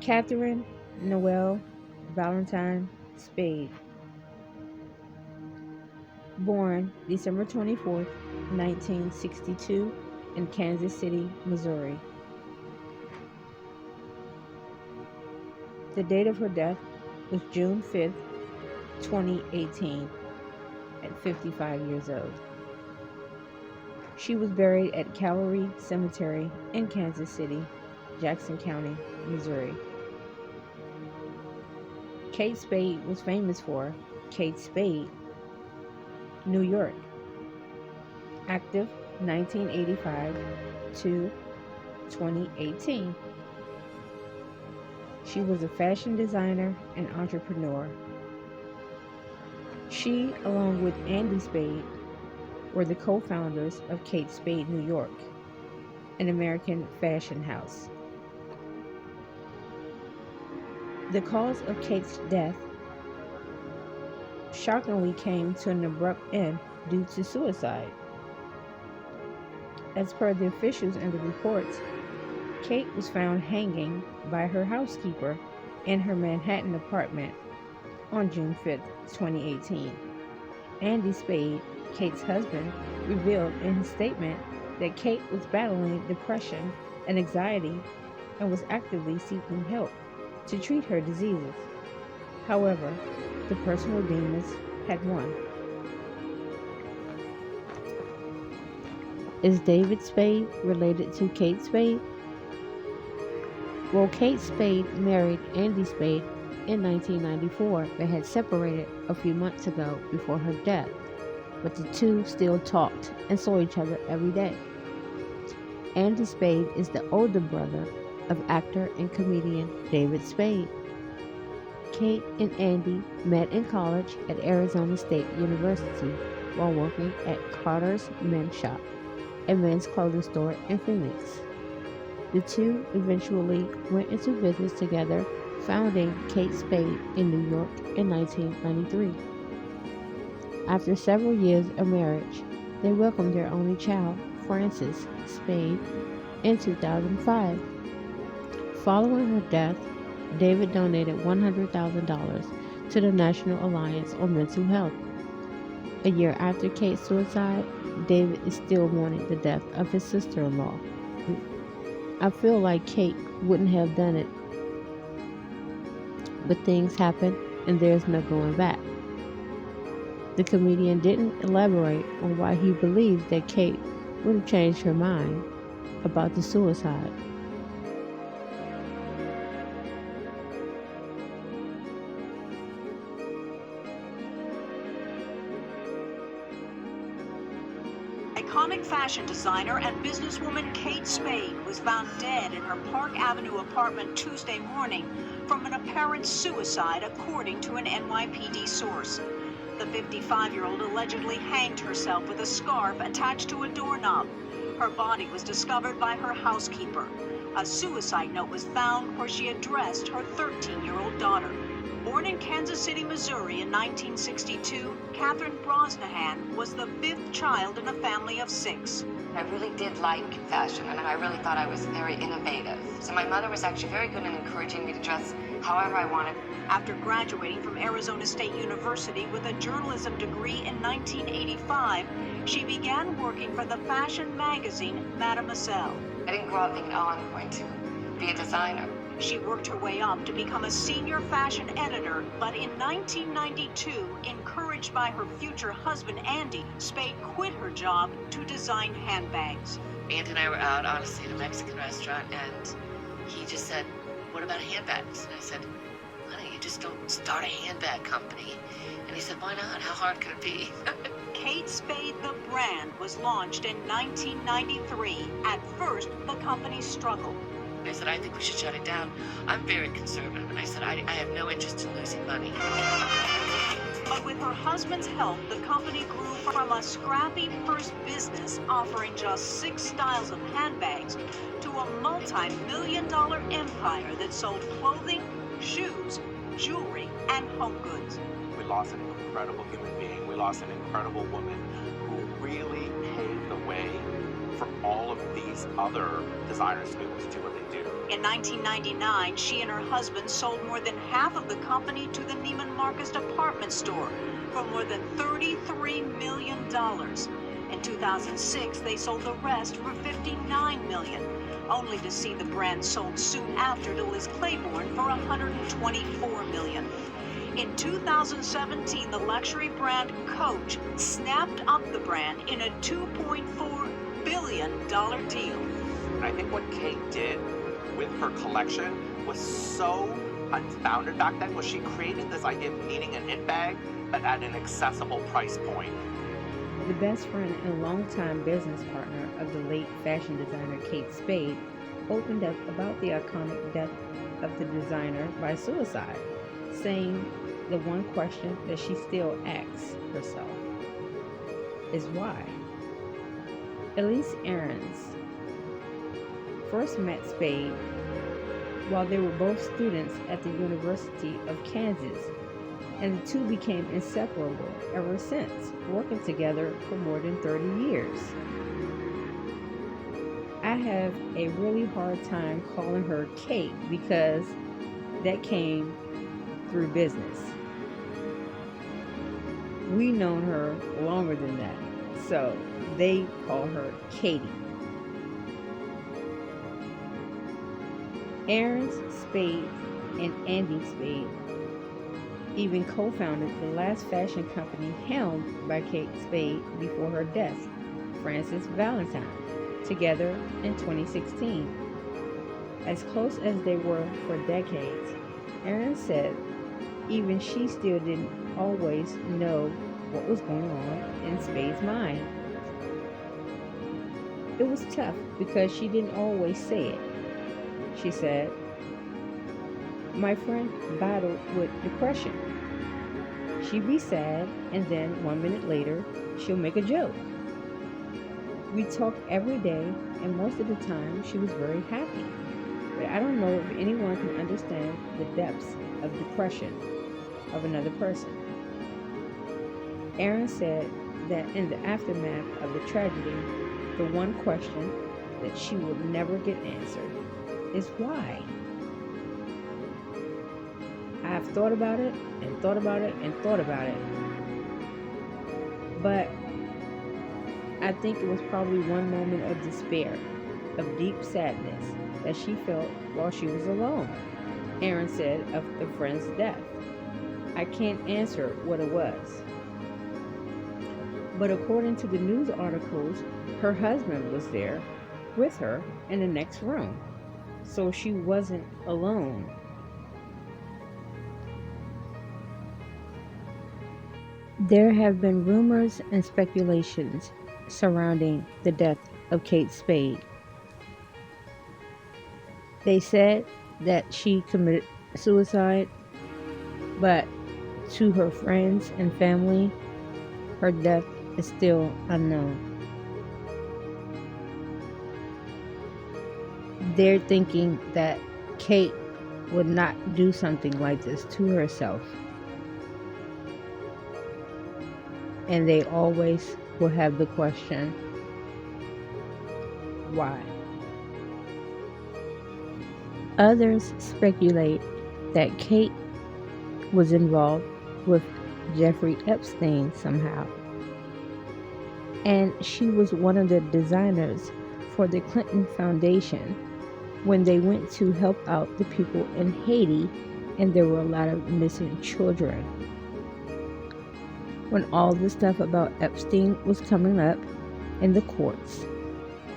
Catherine Noel Valentine Spade, born December 24th, 1962, in Kansas City, Missouri. The date of her death was June 5th, 2018, at 55 years old. She was buried at Calvary Cemetery in Kansas City, Jackson County, Missouri. Kate Spade was famous for Kate Spade, New York, active 1985 to 2018. She was a fashion designer and entrepreneur. She, along with Andy Spade, were the co-founders of Kate Spade New York, an American fashion house. The cause of Kate's death shockingly came to an abrupt end due to suicide. As per the officials and the reports, Kate was found hanging by her housekeeper in her Manhattan apartment on June 5th, 2018. Andy Spade, Kate's husband, revealed in his statement that Kate was battling depression and anxiety and was actively seeking help to treat her diseases. However, the personal demons had won. Is David Spade related to Kate Spade? Well, Kate Spade married Andy Spade in 1994 but had separated a few months ago before her death, but the two still talked and saw each other every day. Andy Spade is the older brother of actor and comedian David Spade. Kate and Andy met in college at Arizona State University while working at Carter's Men's Shop, a men's clothing store in Phoenix. The two eventually went into business together, founding Kate Spade in New York in 1993. After several years of marriage, they welcomed their only child, Frances Spade, in 2005. Following her death, David donated $100,000 to the National Alliance on Mental Health. A year after Kate's suicide, David is still mourning the death of his sister-in-law. I feel like Kate wouldn't have done it, but things happen and there's no going back. The comedian didn't elaborate on why he believes that Kate would have changed her mind about the suicide. Iconic fashion designer and businesswoman Kate Spade was found dead in her Park Avenue apartment Tuesday morning from an apparent suicide, according to an NYPD source. The 55-year-old allegedly hanged herself with a scarf attached to a doorknob. Her body was discovered by her housekeeper. A suicide note was found where she addressed her 13-year-old daughter. Born in Kansas City, Missouri in 1962, Catherine Brosnahan was the fifth child in a family of 6. I really did like fashion, and I really thought I was very innovative. So my mother was actually very good in encouraging me to dress however I wanted. After graduating from Arizona State University with a journalism degree in 1985, she began working for the fashion magazine Mademoiselle. I didn't grow up thinking, oh, I'm going to be a designer. She worked her way up to become a senior fashion editor, but in 1992, encouraged by her future husband, Andy, Spade quit her job to design handbags. Andy and I were out, honestly, at a Mexican restaurant, and he just said, what about handbags? And I said, honey, you just don't start a handbag company. And he said, why not? How hard could it be? Kate Spade, the brand, was launched in 1993. At first, the company struggled. I said, I think we should shut it down. I'm very conservative, and I said, I have no interest in losing money. But with her husband's help, the company grew from a scrappy first business offering just 6 styles of handbags to a multi-million-dollar empire that sold clothing, shoes, jewelry, and home goods. We lost an incredible human being. We lost an incredible woman who really paved the way for all of these other designers to be able to do what they do. In 1999, she and her husband sold more than half of the company to the Neiman Marcus department store for more than $33 million. In 2006, they sold the rest for $59 million, only to see the brand sold soon after to Liz Claiborne for $124 million. In 2017, the luxury brand Coach snapped up the brand in a $2.4 billion deal. And I think what Kate did with her collection was so unfounded back then, was she created this idea of needing an it bag, but at an accessible price point. The best friend and longtime business partner of the late fashion designer Kate Spade opened up about the iconic death of the designer by suicide, saying the one question that she still asks herself is why. Elise Aarons first met Spade while they were both students at the University of Kansas, and the two became inseparable ever since, working together for more than 30 years. I have a really hard time calling her Kate because that came through business. We known her longer than that, so they call her Katie. Aarons, Spade, and Andy Spade even co-founded the last fashion company helmed by Kate Spade before her death, Frances Valentine, together in 2016. As close as they were for decades, Aarons said even she still didn't always know what was going on in Spade's mind. It was tough because she didn't always say it. She said, "My friend battled with depression. She'd be sad, and then 1 minute later, she'll make a joke. We talked every day, and most of the time, she was very happy. But I don't know if anyone can understand the depths of depression of another person." Aaron said that in the aftermath of the tragedy, the one question that she will never get answered is why. I've thought about it and thought about it and thought about it. But I think it was probably one moment of despair, of deep sadness that she felt while she was alone. Aaron said of the friend's death, "I can't answer what it was." But according to the news articles, her husband was there with her in the next room, so she wasn't alone. There have been rumors and speculations surrounding the death of Kate Spade. They said that she committed suicide, but to her friends and family, her death is still unknown. They're thinking that Kate would not do something like this to herself. And they always will have the question, why? Others speculate that Kate was involved with Jeffrey Epstein somehow. And she was one of the designers for the Clinton Foundation when they went to help out the people in Haiti, and there were a lot of missing children. When all the stuff about Epstein was coming up in the courts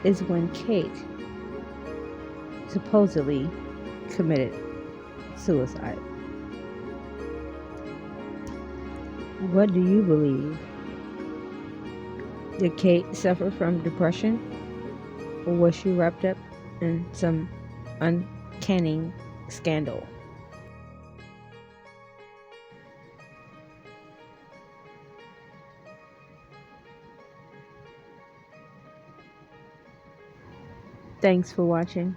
is when Kate supposedly committed suicide. What do you believe? Did Kate suffer from depression, or was she wrapped up in some uncanny scandal? Thanks for watching.